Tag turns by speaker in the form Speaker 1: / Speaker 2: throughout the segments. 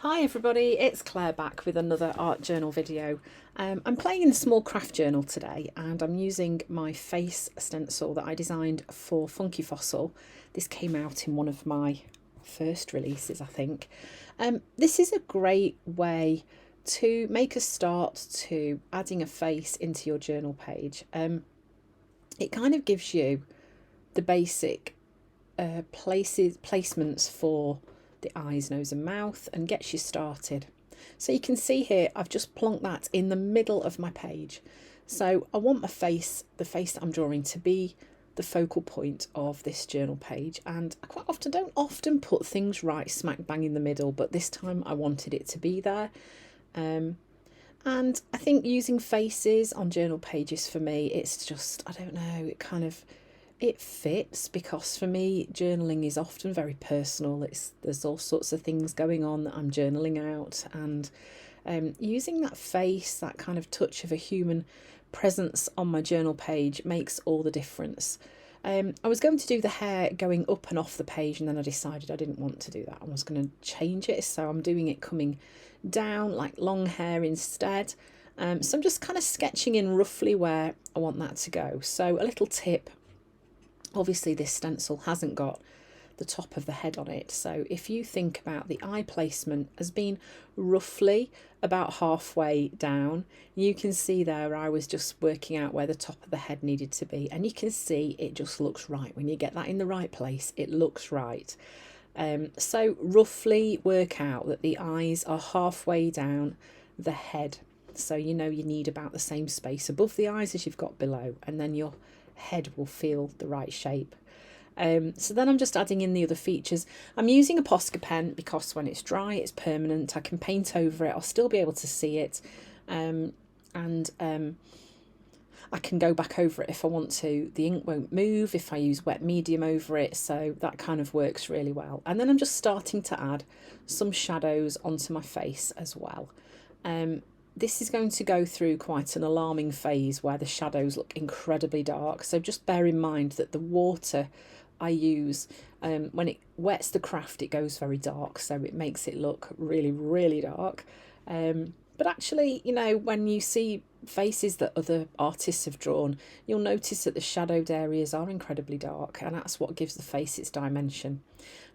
Speaker 1: Hi everybody, it's Claire back with another art journal video. I'm playing in a small craft journal today and I'm using my face stencil that I designed for Funky Fossil. This came out in one of my first releases, I think. This is a great way to make a start to adding a face into your journal page. It kind of gives you the basic placements for the eyes, nose and mouth and gets you started. So you can see here I've just plonked that in the middle of my page. So I want the face that I'm drawing to be the focal point of this journal page, and I quite often don't put things right smack bang in the middle, but this time I wanted it to be there. And I think using faces on journal pages, for me, it's just, I don't know, it fits, because for me journaling is often very personal. There's all sorts of things going on that I'm journaling out, and using that face, that kind of touch of a human presence on my journal page makes all the difference. I was going to do the hair going up and off the page, and then I decided I didn't want to do that. I was going to change it, so I'm doing it coming down like long hair instead. So I'm just kind of sketching in roughly where I want that to go. So a little tip: obviously this stencil hasn't got the top of the head on it, so if you think about the eye placement as being roughly about halfway down, you can see there I was just working out where the top of the head needed to be, and you can see it just looks right. When you get that in the right place, it looks right. So roughly work out that the eyes are halfway down the head, so you know you need about the same space above the eyes as you've got below, and then your head will feel the right shape. So then I'm just adding in the other features. I'm using a Posca pen because when it's dry it's permanent. I can paint over it, I'll still be able to see it, and I can go back over it if I want to. The ink won't move if I use wet medium over it, so that kind of works really well. And then I'm just starting to add some shadows onto my face as well. This is going to go through quite an alarming phase where the shadows look incredibly dark, so just bear in mind that the water I use, when it wets the craft, it goes very dark, so it makes it look really, really dark. But actually, you know, when you see faces that other artists have drawn, you'll notice that the shadowed areas are incredibly dark, and that's what gives the face its dimension.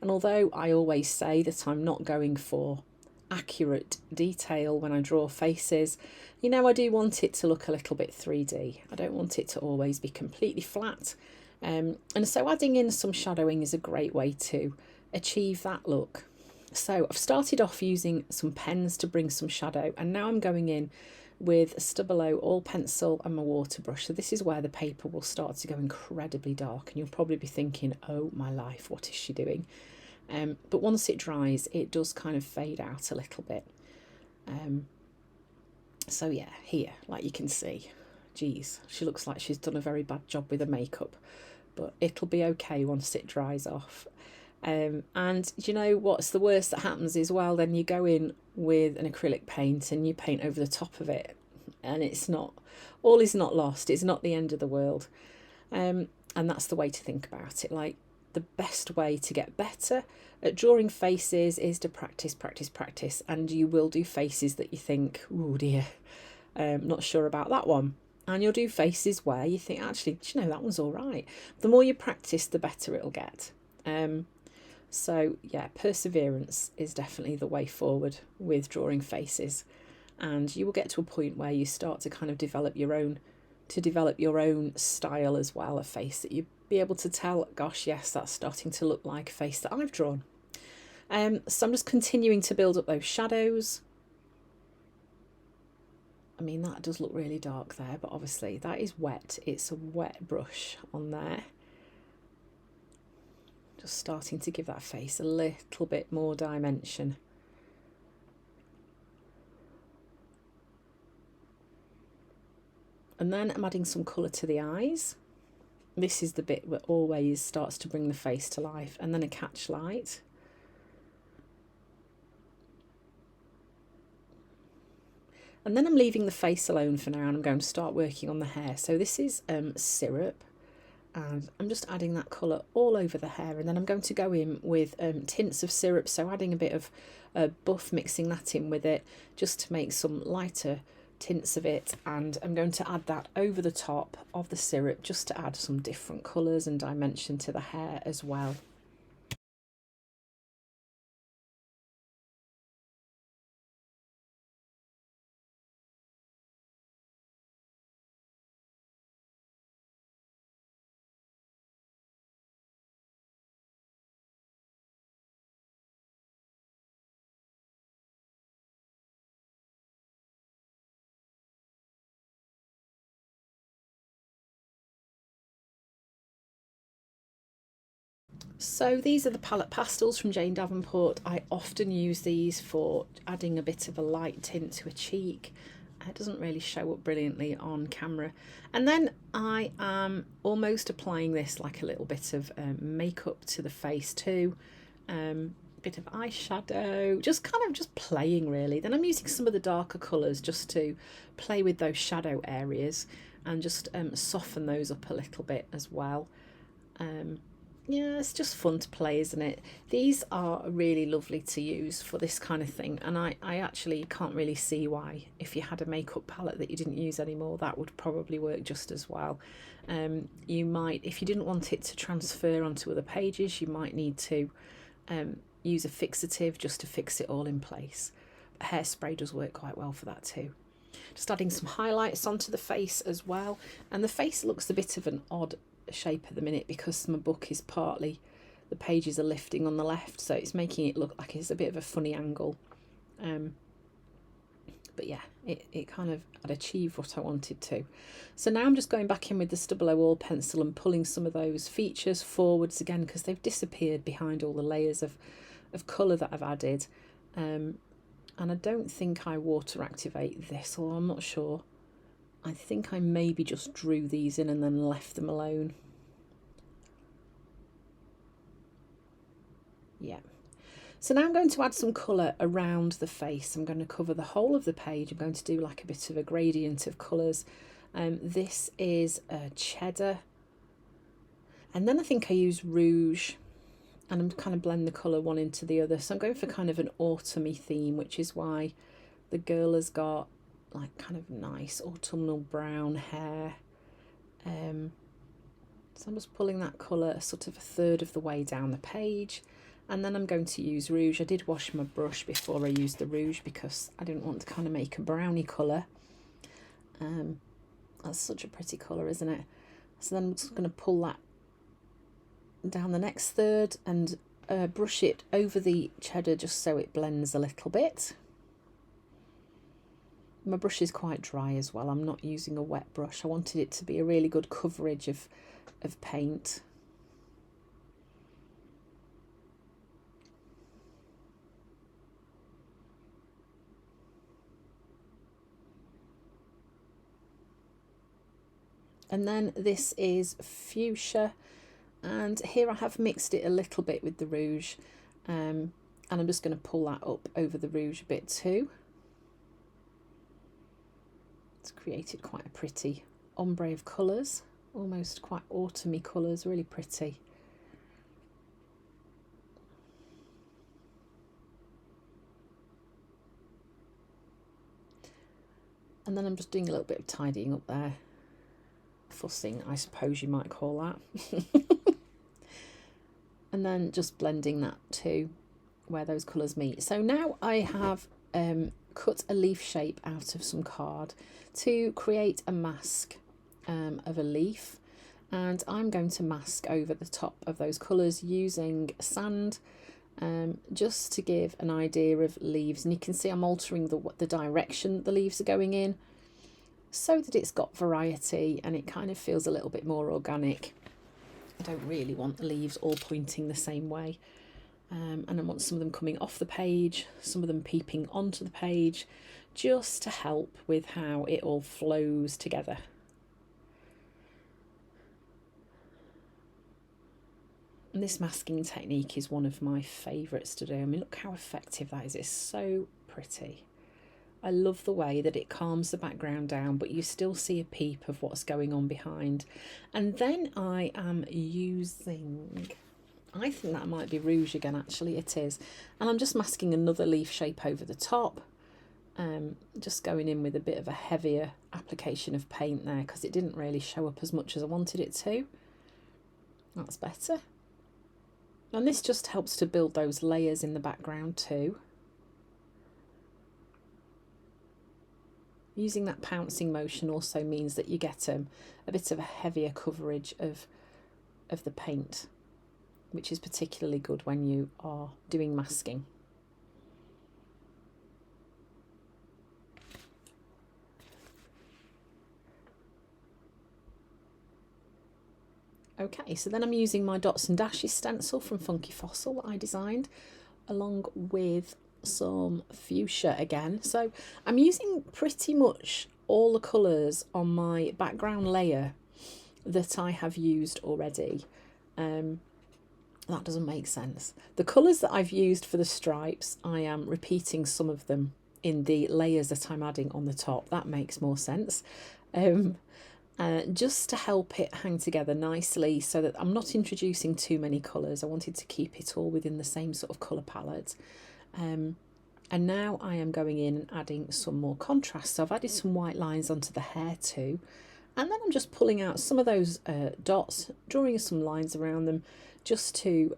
Speaker 1: And although I always say that I'm not going for accurate detail when I draw faces, you know, I do want it to look a little bit 3D. I don't want it to always be completely flat. And so adding in some shadowing is a great way to achieve that look. So I've started off using some pens to bring some shadow, and now I'm going in with a Stabilo all pencil and my water brush. So this is where the paper will start to go incredibly dark, and you'll probably be thinking, oh my life, what is she doing? But once it dries, it does kind of fade out a little bit. So yeah, here, like you can see, geez, she looks like she's done a very bad job with the makeup, but it'll be okay once it dries off. And you know what's the worst that happens is, well, then you go in with an acrylic paint and you paint over the top of it, and it's not, all is not lost. It's not the end of the world. And that's the way to think about it. Like, the best way to get better at drawing faces is to practice, practice, practice, and you will do faces that you think, oh dear, not sure about that one. And you'll do faces where you think, actually, do you know, that one's all right. The more you practice, the better it'll get. So yeah, perseverance is definitely the way forward with drawing faces, and you will get to a point where you start to kind of develop your own style as well, a face that you be able to tell, gosh, yes, that's starting to look like a face that I've drawn. So I'm just continuing to build up those shadows. I mean, that does look really dark there, but obviously that is wet. It's a wet brush on there. Just starting to give that face a little bit more dimension. And then I'm adding some colour to the eyes. This is the bit that always starts to bring the face to life, and then a catch light. And then I'm leaving the face alone for now, and I'm going to start working on the hair. So this is syrup, and I'm just adding that colour all over the hair, and then I'm going to go in with tints of syrup, so adding a bit of buff, mixing that in with it just to make some lighter tints of it, and I'm going to add that over the top of the syrup just to add some different colours and dimension to the hair as well. So these are the palette pastels from Jane Davenport. I often use these for adding a bit of a light tint to a cheek. It doesn't really show up brilliantly on camera. And then I am almost applying this like a little bit of makeup to the face too. Bit of eyeshadow, just playing really. Then I'm using some of the darker colours just to play with those shadow areas and just soften those up a little bit as well. Yeah, it's just fun to play, isn't it? These are really lovely to use for this kind of thing, and I actually can't really see why, if you had a makeup palette that you didn't use anymore, that would probably work just as well. You might, if you didn't want it to transfer onto other pages, you might need to use a fixative just to fix it all in place. Hairspray does work quite well for that too. Just adding some highlights onto the face as well, and the face looks a bit of an odd shape at the minute because my book is partly, the pages are lifting on the left, so it's making it look like it's a bit of a funny angle, but yeah, it kind of had achieved what I wanted to. So now I'm just going back in with the Stubble All pencil and pulling some of those features forwards again because they've disappeared behind all the layers of colour that I've added, and I don't think I water activate this, or I'm not sure. I think I maybe just drew these in and then left them alone. Yeah. So now I'm going to add some colour around the face. I'm going to cover the whole of the page. I'm going to do like a bit of a gradient of colours. This is a cheddar. And then I think I use rouge, and I'm kind of blend the colour one into the other. So I'm going for kind of an autumny theme, which is why the girl has got like kind of nice autumnal brown hair. So I'm just pulling that colour sort of a third of the way down the page, and then I'm going to use rouge. I did wash my brush before I used the rouge because I didn't want to kind of make a brownie colour. That's such a pretty colour, isn't it? So then I'm just going to pull that down the next third and brush it over the cheddar just so it blends a little bit. My brush is quite dry as well. I'm not using a wet brush. I wanted it to be a really good coverage of paint. And then this is fuchsia, and here I have mixed it a little bit with the rouge, and I'm just going to pull that up over the rouge a bit too. It's created quite a pretty ombre of colours, almost quite autumny colours, really pretty. And then I'm just doing a little bit of tidying up there. Fussing, I suppose you might call that. And then just blending that to where those colours meet. So now I have cut a leaf shape out of some card to create a mask of a leaf, and I'm going to mask over the top of those colours using sand, just to give an idea of leaves. And you can see I'm altering the direction the leaves are going in so that it's got variety and it kind of feels a little bit more organic. I don't really want the leaves all pointing the same way. And I want some of them coming off the page, some of them peeping onto the page, just to help with how it all flows together. And this masking technique is one of my favourites to do. I mean, look how effective that is. It's so pretty. I love the way that it calms the background down, but you still see a peep of what's going on behind. And then I am using, I think that might be rouge again, actually it is. And I'm just masking another leaf shape over the top. Just going in with a bit of a heavier application of paint there because it didn't really show up as much as I wanted it to. That's better. And this just helps to build those layers in the background too. Using that pouncing motion also means that you get a bit of a heavier coverage of the paint, which is particularly good when you are doing masking. Okay, so then I'm using my dots and dashes stencil from Funky Fossil that I designed, along with some fuchsia again. So I'm using pretty much all the colours on my background layer that I have used already. That doesn't make sense. The colours that I've used for the stripes, I am repeating some of them in the layers that I'm adding on the top. That makes more sense. Just to help it hang together nicely so that I'm not introducing too many colours. I wanted to keep it all within the same sort of colour palette. And now I am going in and adding some more contrast. So I've added some white lines onto the hair too. And then I'm just pulling out some of those dots, drawing some lines around them, just to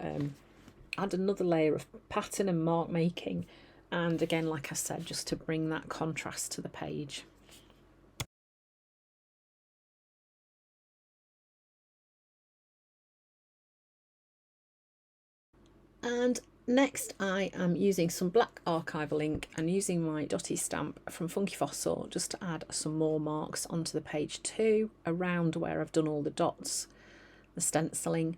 Speaker 1: add another layer of pattern and mark making. And again, like I said, just to bring that contrast to the page. And next I am using some black archival ink and using my dotty stamp from Funky Fossil just to add some more marks onto the page too, around where I've done all the dots, the stenciling.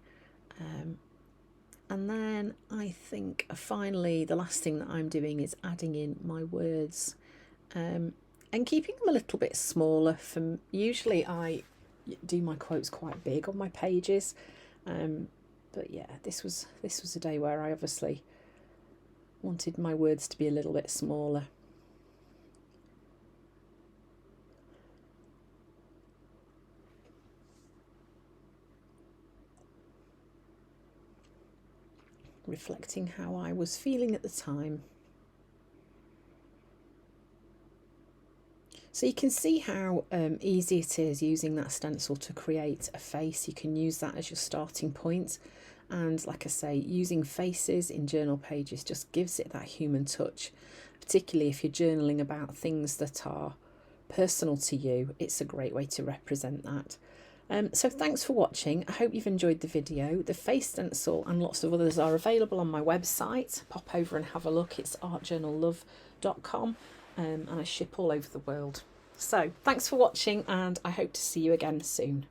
Speaker 1: And then I think finally the last thing that I'm doing is adding in my words and keeping them a little bit smaller. Usually I do my quotes quite big on my pages. But yeah, this was a day where I obviously wanted my words to be a little bit smaller. Reflecting how I was feeling at the time. So you can see how easy it is using that stencil to create a face. You can use that as your starting point. And like I say, using faces in journal pages just gives it that human touch, particularly if you're journaling about things that are personal to you. It's a great way to represent that. So thanks for watching. I hope you've enjoyed the video. The face stencil and lots of others are available on my website. Pop over and have a look. It's artjournallove.com and I ship all over the world. So thanks for watching and I hope to see you again soon.